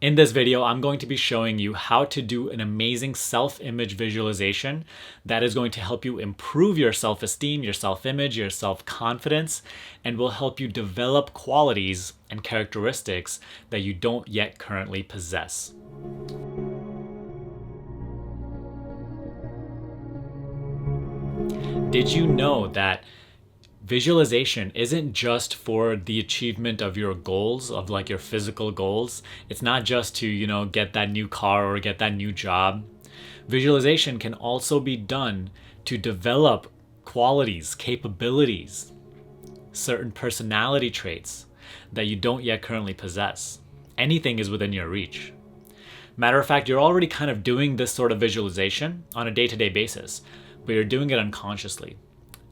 In this video, I'm going to be showing you how to do an amazing self-image visualization that is going to help you improve your self-esteem, your self-image, your self-confidence, and will help you develop qualities and characteristics that you don't yet currently possess. Did you know that visualization isn't just for the achievement of your goals, of like your physical goals? It's not just to, get that new car or get that new job. Visualization can also be done to develop qualities, capabilities, certain personality traits that you don't yet currently possess. Anything is within your reach. Matter of fact, you're already kind of doing this sort of visualization on a day-to-day basis, but you're doing it unconsciously.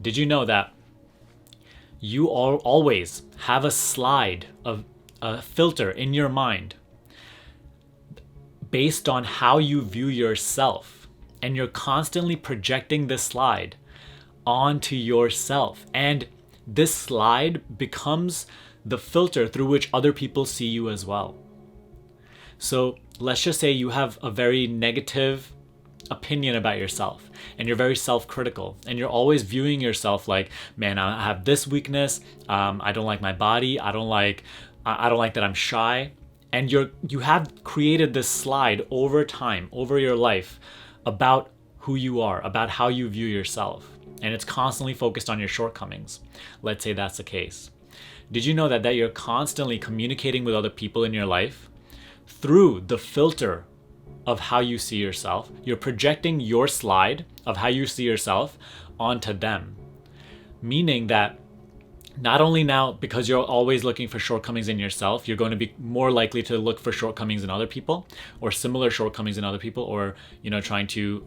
Did you know that you always have a slide of a filter in your mind based on how you view yourself, and you're constantly projecting this slide onto yourself, and this slide becomes the filter through which other people see you as well. So let's just say you have a very negative opinion about yourself and you're very self-critical and you're always viewing yourself like, man, I have this weakness, I don't like my body, I don't like that I'm shy. And you have created this slide over time, over your life, about who you are, about how you view yourself, and it's constantly focused on your shortcomings. Let's say that's the case. Did you know that you're constantly communicating with other people in your life through the filter of how you see yourself? You're projecting your slide of how you see yourself onto them. Meaning that not only now, because you're always looking for shortcomings in yourself, you're going to be more likely to look for shortcomings in other people, or similar shortcomings in other people, or trying to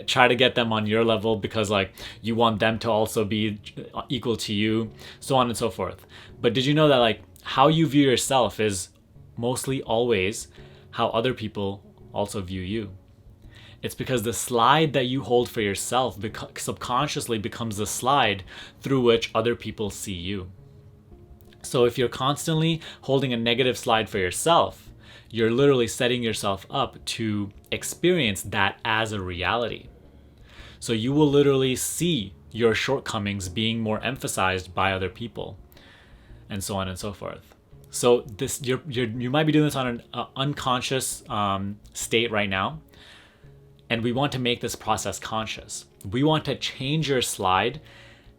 try to get them on your level because like you want them to also be equal to you, so on and so forth. But did you know that like how you view yourself is mostly always how other people also view you? It's because the slide that you hold for yourself subconsciously becomes the slide through which other people see you. So if you're constantly holding a negative slide for yourself, you're literally setting yourself up to experience that as a reality. So you will literally see your shortcomings being more emphasized by other people, and so on and so forth. So this you might be doing this on an unconscious state right now, and we want to make this process conscious. We want to change your slide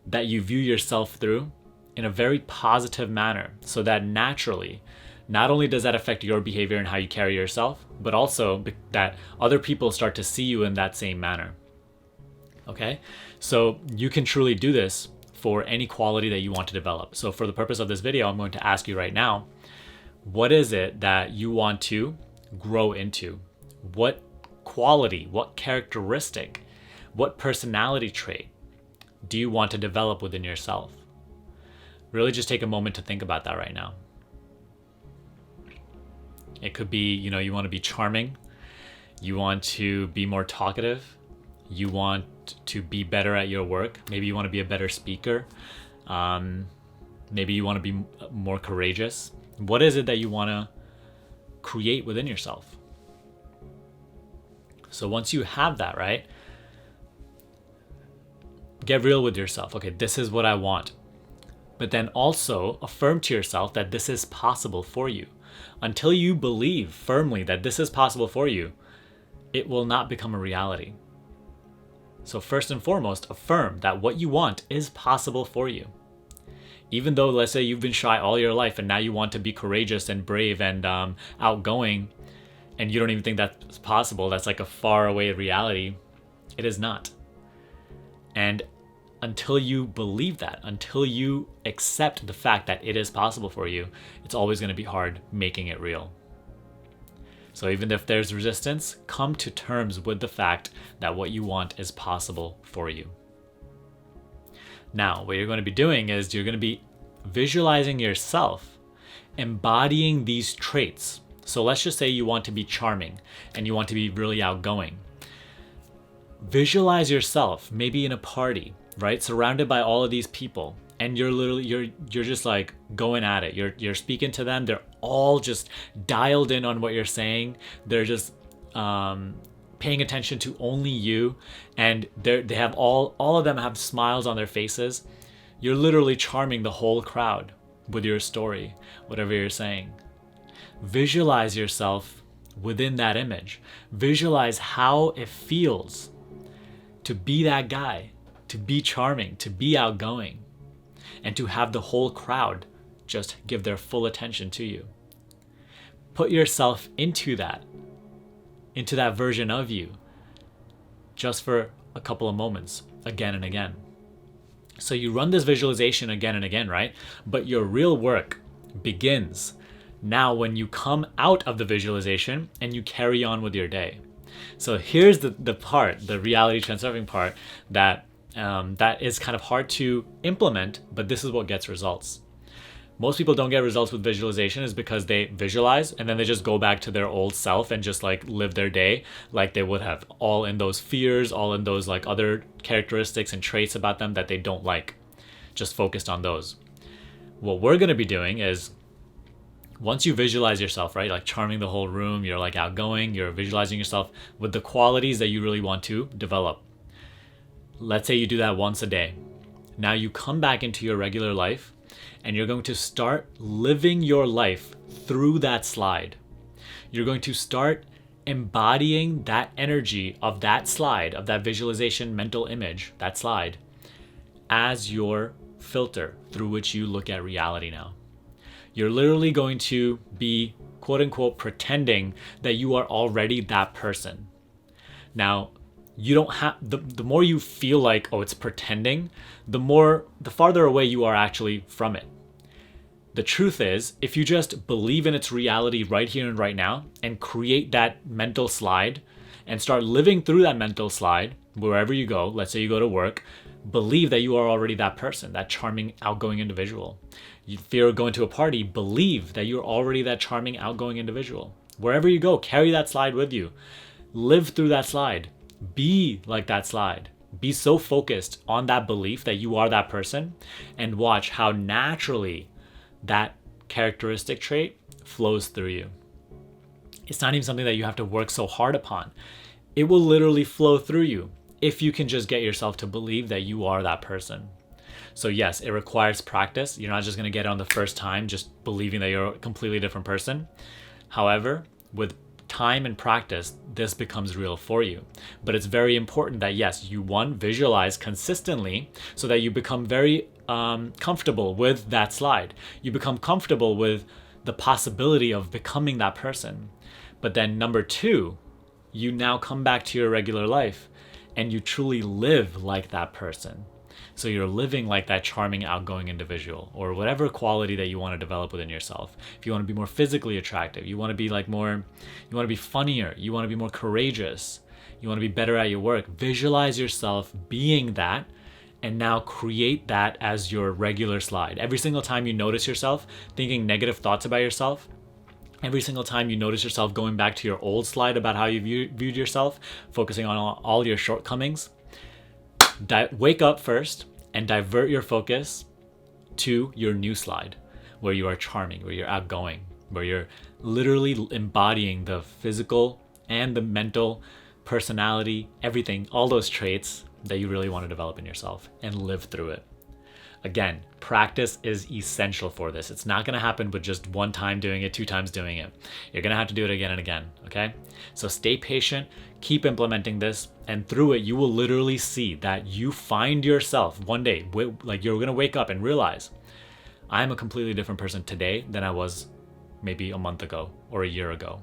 that you view yourself through in a very positive manner, so that naturally, not only does that affect your behavior and how you carry yourself, but also that other people start to see you in that same manner. Okay? So you can truly do this for any quality that you want to develop. So for the purpose of this video, I'm going to ask you right now, what is it that you want to grow into? What quality, what characteristic, what personality trait do you want to develop within yourself? Really just take a moment to think about that right now. It could be, you want to be charming, you want to be more talkative, you want to be better at your work, maybe you want to be a better speaker, maybe you want to be more courageous. What is it that you want to create within yourself? So once you have that, right, get real with yourself. Okay, this is what I want. But then also affirm to yourself that this is possible for you. Until you believe firmly that this is possible for you, it will not become a reality. So first and foremost, affirm that what you want is possible for you. Even though, let's say you've been shy all your life and now you want to be courageous and brave and outgoing, and you don't even think that's possible, that's like a far away reality, it is not. And until you believe that, until you accept the fact that it is possible for you, it's always going to be hard making it real. So even if there's resistance, come to terms with the fact that what you want is possible for you. Now, what you're going to be doing is you're going to be visualizing yourself embodying these traits. So let's just say you want to be charming and you want to be really outgoing. Visualize yourself maybe in a party, right? Surrounded by all of these people, and you're just like going at it. You're speaking to them. They're all just dialed in on what you're saying. They're just paying attention to only you, and they have all of them have smiles on their faces. You're literally charming the whole crowd with your story, whatever you're saying. Visualize yourself within that image. Visualize how it feels to be that guy, to be charming, to be outgoing, and to have the whole crowd just give their full attention to you. Put yourself into that version of you, just for a couple of moments, again and again. So you run this visualization again and again, right? But your real work begins now when you come out of the visualization and you carry on with your day. So here's the part, the reality transurfing part, that is kind of hard to implement, but this is what gets results. Most people don't get results with visualization is because they visualize and then they just go back to their old self and just like live their day like they would have, all in those fears, all in those like other characteristics and traits about them that they don't like, just focused on those. What we're going to be doing is, once you visualize yourself, right, like charming the whole room, you're like outgoing, you're visualizing yourself with the qualities that you really want to develop. Let's say you do that once a day. Now you come back into your regular life and you're going to start living your life through that slide. You're going to start embodying that energy of that slide, of that visualization mental image, that slide, as your filter through which you look at reality now. You're literally going to be, quote unquote, pretending that you are already that person. Now, you don't have, the more you feel like, oh, it's pretending, the farther away you are actually from it. The truth is, if you just believe in its reality right here and right now and create that mental slide and start living through that mental slide wherever you go, let's say you go to work, believe that you are already that person, that charming, outgoing individual. If you're going to a party, believe that you're already that charming, outgoing individual. Wherever you go, carry that slide with you. Live through that slide. Be like that slide. Be so focused on that belief that you are that person, and watch how naturally that characteristic trait flows through you. It's not even something that you have to work so hard upon. It will literally flow through you if you can just get yourself to believe that you are that person. So yes, it requires practice. You're not just going to get it on the first time, just believing that you're a completely different person. However, with time and practice, this becomes real for you. But it's very important that yes, you visualize consistently so that you become very comfortable with that slide. You become comfortable with the possibility of becoming that person. But then number two, you now come back to your regular life and you truly live like that person. So you're living like that charming, outgoing individual, or whatever quality that you want to develop within yourself. If you want to be more physically attractive, you want to be you want to be funnier, you want to be more courageous, you want to be better at your work, visualize yourself being that, and now create that as your regular slide. Every single time you notice yourself thinking negative thoughts about yourself, every single time you notice yourself going back to your old slide about how you viewed yourself, focusing on all your shortcomings, wake up first and divert your focus to your new slide, where you are charming, where you're outgoing, where you're literally embodying the physical and the mental personality, everything, all those traits that you really want to develop in yourself, and live through it. Again, practice is essential for this. It's not going to happen with just one time doing it, 2 times doing it. You're going to have to do it again and again, okay? So stay patient, keep implementing this, and through it, you will literally see that you find yourself one day, like you're going to wake up and realize, I'm a completely different person today than I was maybe a month ago or a year ago.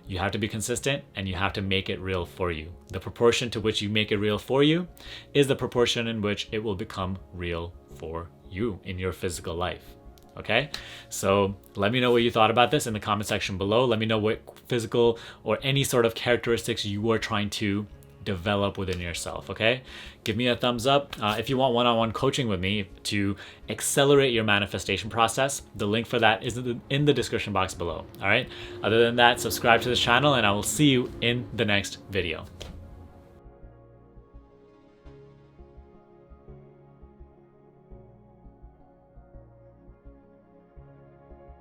You have to be consistent and you have to make it real for you. The proportion to which you make it real for you is the proportion in which it will become real for you in your physical life. Okay? So let me know what you thought about this in the comment section below. Let me know what physical or any sort of characteristics you are trying to develop within yourself, okay? Give me a thumbs up. If you want one-on-one coaching with me to accelerate your manifestation process, the link for that is in the description box below, all right? Other than that, subscribe to this channel and I will see you in the next video.